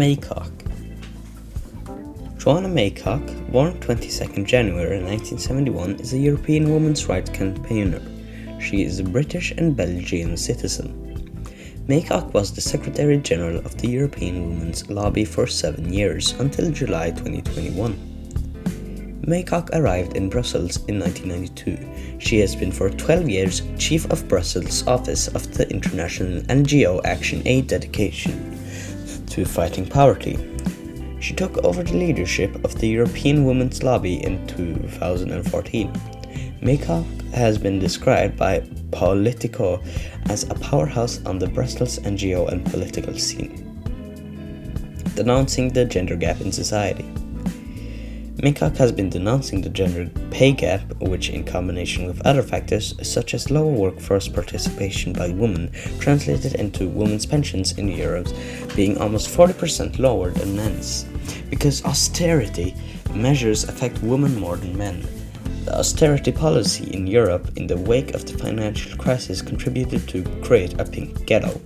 Maycock. Joanna Maycock, born 22nd January 1971, is a European women's rights campaigner. She is a British and Belgian citizen. Maycock was the Secretary General of the European Women's Lobby for 7 years, until July 2021. Maycock arrived in Brussels in 1992. She has been for 12 years Chief of Brussels Office of the International NGO Action Aid dedication to fighting poverty. She took over the leadership of the European Women's Lobby in 2014. Maycock has been described by Politico as a powerhouse on the Brussels NGO and political scene, denouncing the gender gap in society. Maycock has been denouncing the gender pay gap, which, in combination with other factors such as lower workforce participation by women, translated into women's pensions in Europe being almost 40% lower than men's. Because austerity measures affect women more than men, the austerity policy in Europe in the wake of the financial crisis contributed to create a pink ghetto.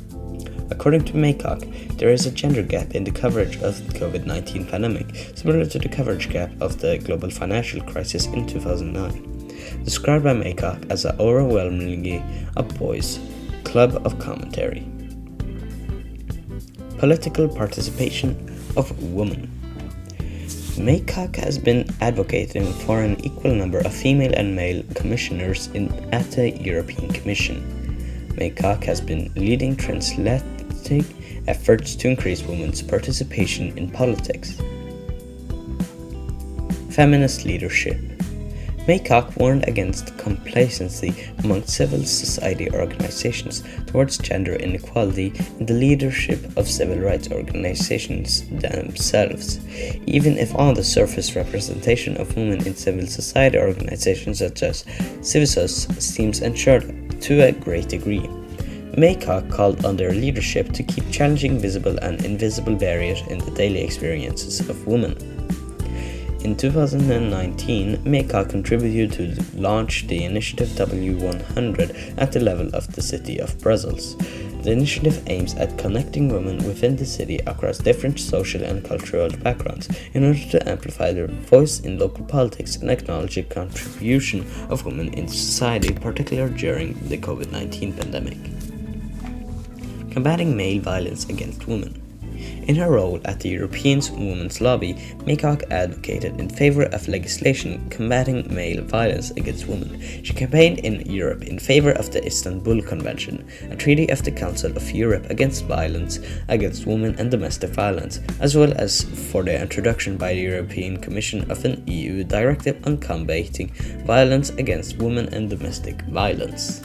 According to Maycock, there is a gender gap in the coverage of the COVID-19 pandemic, similar to the coverage gap of the global financial crisis in 2009, described by Maycock as an overwhelmingly a boys' club of commentary. Political participation of women. Maycock has been advocating for an equal number of female and male commissioners at the European Commission. Maycock has been leading transatlantic efforts to increase women's participation in politics. Feminist leadership. Maycock warned against complacency among civil society organizations towards gender inequality in the leadership of civil rights organizations themselves, even if on the surface representation of women in civil society organizations such as Civitas seems ensured to a great degree. Maycock called on their leadership to keep challenging visible and invisible barriers in the daily experiences of women. In 2019, Maycock contributed to launch the initiative W100 at the level of the city of Brussels. The initiative aims at connecting women within the city across different social and cultural backgrounds in order to amplify their voice in local politics and acknowledge the contribution of women in society, particularly during the COVID-19 pandemic. Combating male violence against women. In her role at the European Women's Lobby, Maycock advocated in favor of legislation combating male violence against women. She campaigned in Europe in favor of the Istanbul Convention, a treaty of the Council of Europe against violence against women and domestic violence, as well as for the introduction by the European Commission of an EU directive on combating violence against women and domestic violence.